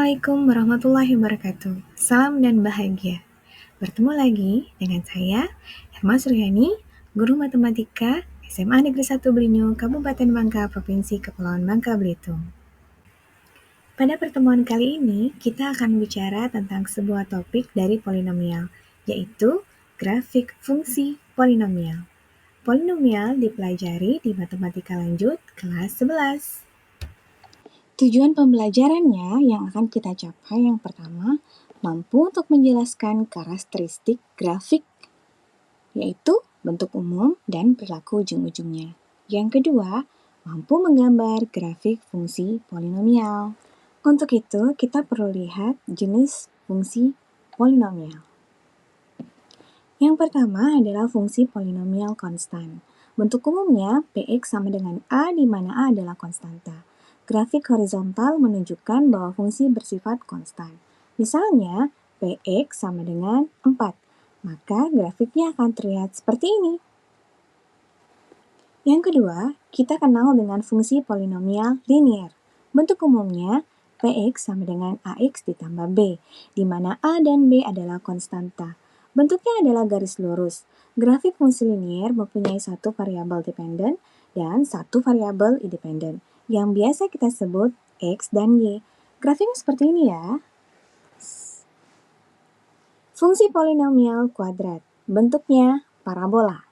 Assalamualaikum warahmatullahi wabarakatuh. Salam dan bahagia. Bertemu lagi dengan saya, Herma Suryani, Guru Matematika SMA Negeri 1 Belinyu, Kabupaten Bangka, Provinsi Kepulauan Bangka Belitung. Pada pertemuan kali ini, kita akan bicara tentang sebuah topik dari polinomial, yaitu grafik fungsi polinomial. Polinomial dipelajari di Matematika Lanjut kelas 11. Tujuan pembelajarannya yang akan kita capai yang pertama, mampu untuk menjelaskan karakteristik grafik, yaitu bentuk umum dan perilaku ujung-ujungnya. Yang kedua, mampu menggambar grafik fungsi polinomial. Untuk itu, kita perlu lihat jenis fungsi polinomial. Yang pertama adalah fungsi polinomial konstan. Bentuk umumnya, Px sama dengan A di mana A adalah konstanta. Grafik horizontal menunjukkan bahwa fungsi bersifat konstan. Misalnya, Px sama dengan 4, maka grafiknya akan terlihat seperti ini. Yang kedua, kita kenal dengan fungsi polinomial linier. Bentuk umumnya, Px sama dengan Ax ditambah B, di mana A dan B adalah konstanta. Bentuknya adalah garis lurus. Grafik fungsi linier mempunyai satu variabel dependen dan satu variabel independen, yang biasa kita sebut X dan Y. Grafiknya seperti ini ya. Fungsi polinomial kuadrat, bentuknya parabola.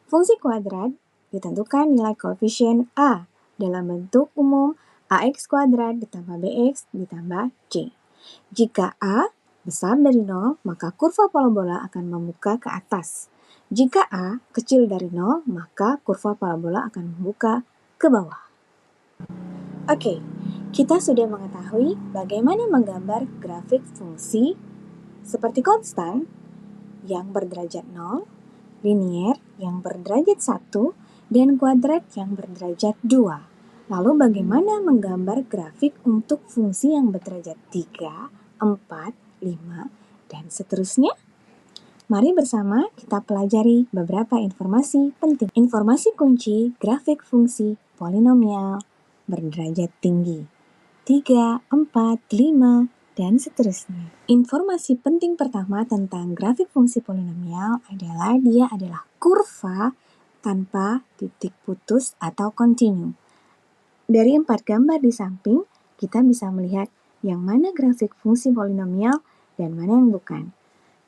Fungsi kuadrat ditentukan nilai koefisien A dalam bentuk umum AX kuadrat ditambah BX ditambah C. Jika A besar dari 0, maka kurva parabola akan membuka ke atas. Jika A kecil dari 0, maka kurva parabola akan membuka ke bawah. Oke, kita sudah mengetahui bagaimana menggambar grafik fungsi seperti konstan yang berderajat 0, linier yang berderajat 1, dan kuadrat yang berderajat 2. Lalu bagaimana menggambar grafik untuk fungsi yang berderajat 3, 4, 5, dan seterusnya? Mari bersama kita pelajari beberapa informasi penting. Informasi kunci grafik fungsi polinomial berderajat tinggi. 3, 4, 5, dan seterusnya. Informasi penting pertama tentang grafik fungsi polinomial adalah dia adalah kurva tanpa titik putus atau kontinu. Dari 4 gambar di samping, kita bisa melihat yang mana grafik fungsi polinomial dan mana yang bukan.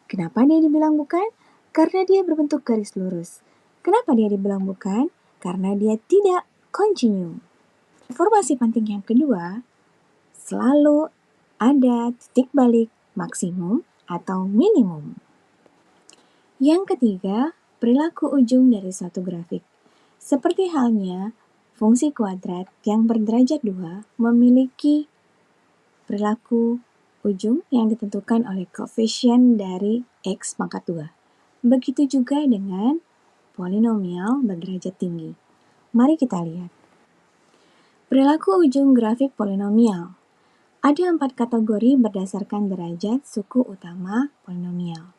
Kenapa dia dibilang bukan? Karena dia berbentuk garis lurus. Kenapa dia dibilang bukan? Karena dia tidak kontinu. Informasi penting yang kedua, selalu ada titik balik maksimum atau minimum. Yang ketiga, perilaku ujung dari suatu grafik. Seperti halnya fungsi kuadrat yang berderajat 2 memiliki perilaku ujung yang ditentukan oleh koefisien dari X pangkat 2. Begitu juga dengan polinomial berderajat tinggi. Mari kita lihat. Perilaku ujung grafik polinomial. Ada 4 kategori berdasarkan derajat suku utama polinomial.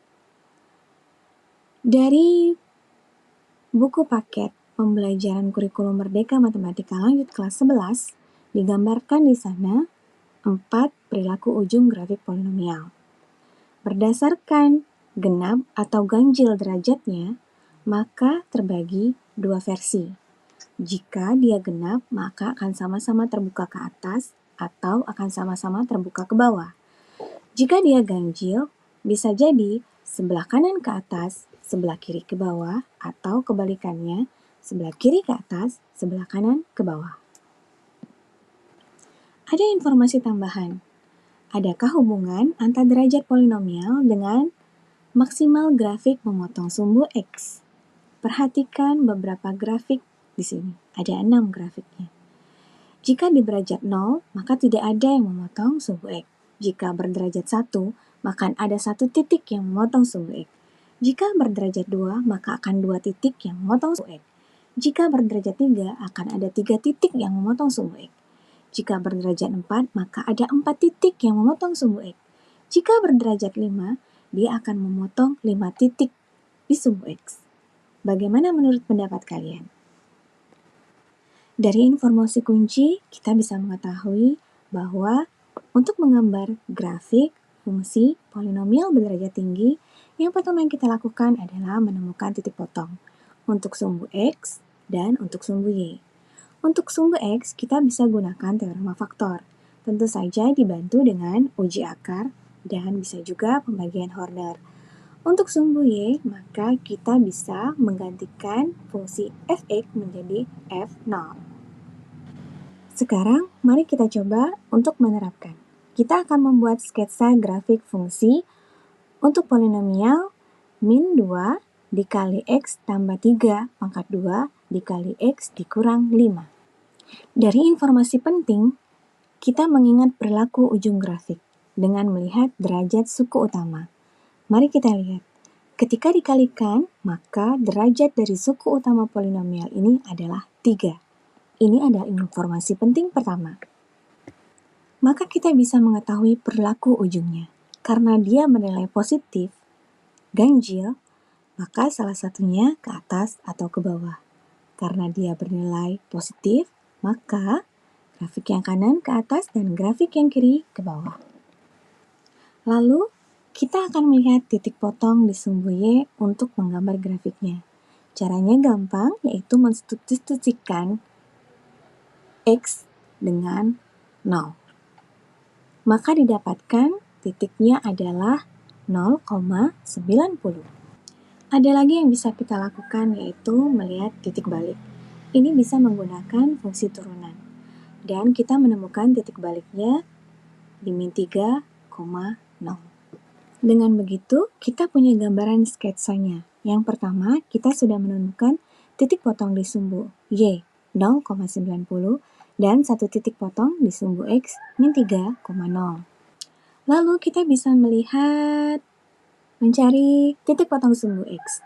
Dari buku paket pembelajaran kurikulum Merdeka Matematika Lanjut kelas 11, digambarkan di sana 4 perilaku ujung grafik polinomial. Berdasarkan genap atau ganjil derajatnya, maka terbagi 2 versi. Jika dia genap, maka akan sama-sama terbuka ke atas atau akan sama-sama terbuka ke bawah. Jika dia ganjil, bisa jadi sebelah kanan ke atas, sebelah kiri ke bawah, atau kebalikannya, sebelah kiri ke atas, sebelah kanan ke bawah. Ada informasi tambahan. Adakah hubungan antara derajat polinomial dengan maksimal grafik memotong sumbu X? Perhatikan beberapa grafik di sini. Ada 6 grafiknya. Jika di derajat 0, maka tidak ada yang memotong sumbu X. Jika berderajat 1, maka ada 1 titik yang memotong sumbu X. Jika berderajat 2, maka akan 2 titik yang memotong sumbu X. Jika berderajat 3, akan ada 3 titik yang memotong sumbu X. Jika berderajat 4, maka ada 4 titik yang memotong sumbu X. Jika berderajat 5, dia akan memotong 5 titik di sumbu X. Bagaimana menurut pendapat kalian? Dari informasi kunci, kita bisa mengetahui bahwa Untuk menggambar grafik fungsi polinomial berderajat tinggi, yang pertama yang kita lakukan adalah menemukan titik potong untuk sumbu X dan untuk sumbu Y. Untuk sumbu X, kita bisa gunakan teorema faktor. Tentu saja dibantu dengan uji akar dan bisa juga pembagian Horner. Untuk sumbu Y, maka kita bisa menggantikan fungsi fx menjadi f0. Sekarang, mari kita coba untuk menerapkan. Kita akan membuat sketsa grafik fungsi untuk polinomial min 2 dikali X tambah 3 pangkat 2 dikali X dikurang 5. Dari informasi penting, kita mengingat perilaku ujung grafik dengan melihat derajat suku utama. Mari kita lihat. Ketika dikalikan, maka derajat dari suku utama polinomial ini adalah 3. Ini adalah informasi penting pertama. Maka kita bisa mengetahui perilaku ujungnya. Karena dia bernilai positif, ganjil, maka salah satunya ke atas atau ke bawah. Karena dia bernilai positif, maka grafik yang kanan ke atas dan grafik yang kiri ke bawah. Lalu, kita akan melihat titik potong di sumbu Y untuk menggambar grafiknya. Caranya gampang, yaitu mensubstitusikan X dengan 0. Maka didapatkan titiknya adalah 0,90. Ada lagi yang bisa kita lakukan, yaitu melihat titik balik. Ini bisa menggunakan fungsi turunan. Dan kita menemukan titik baliknya di min 3,0. Dengan begitu, kita punya gambaran sketsanya. Yang pertama, kita sudah menemukan titik potong di sumbu Y 0,90 dan satu titik potong di sumbu X min 3,0. Lalu kita bisa mencari titik potong sumbu X.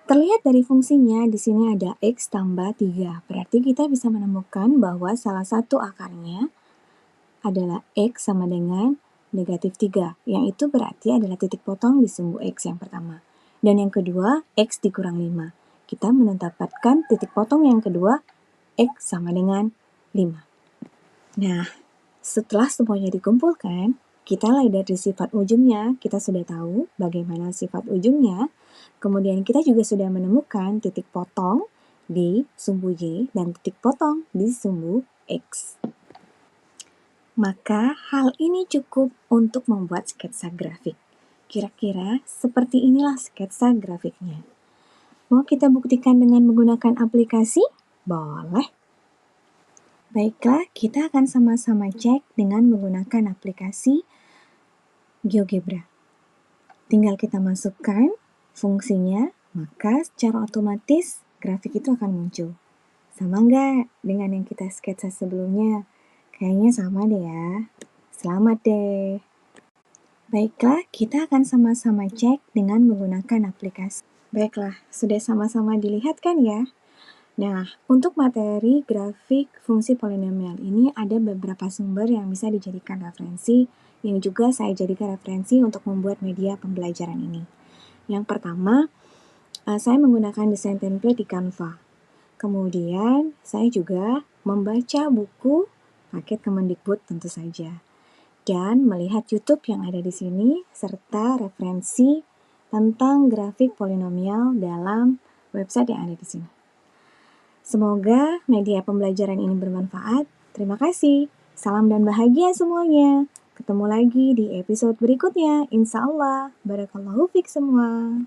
Terlihat dari fungsinya, di sini ada X tambah 3. Berarti kita bisa menemukan bahwa salah satu akarnya adalah X sama dengan negatif 3. Yang itu berarti adalah titik potong di sumbu X yang pertama. Dan yang kedua, X dikurang 5. Kita menetapkan titik potong yang kedua, X sama dengan 5. Nah, setelah semuanya dikumpulkan, kita lihat dari sifat ujungnya, kita sudah tahu bagaimana sifat ujungnya. Kemudian kita juga sudah menemukan titik potong di sumbu Y dan titik potong di sumbu X. Maka hal ini cukup untuk membuat sketsa grafik. Kira-kira seperti inilah sketsa grafiknya. Mau kita buktikan dengan menggunakan aplikasi? Boleh. Baiklah, kita akan sama-sama cek dengan menggunakan aplikasi GeoGebra. Tinggal kita masukkan fungsinya, maka secara otomatis grafik itu akan muncul. Sama nggak dengan yang kita sketsa sebelumnya? Kayaknya sama deh ya. Selamat deh. Baiklah, kita akan sama-sama cek dengan menggunakan aplikasi. Baiklah, sudah sama-sama dilihat kan ya? Nah, untuk materi grafik fungsi polinomial ini ada beberapa sumber yang bisa dijadikan referensi, yang juga saya jadikan referensi untuk membuat media pembelajaran ini. Yang pertama, saya menggunakan desain template di Canva. Kemudian, saya juga membaca buku paket Kemendikbud tentu saja. Dan melihat YouTube yang ada di sini, serta referensi tentang grafik polinomial dalam website yang ada di sini. Semoga media pembelajaran ini bermanfaat. Terima kasih. Salam dan bahagia semuanya. Ketemu lagi di episode berikutnya. Insya Allah. Barakallahu fiik semua.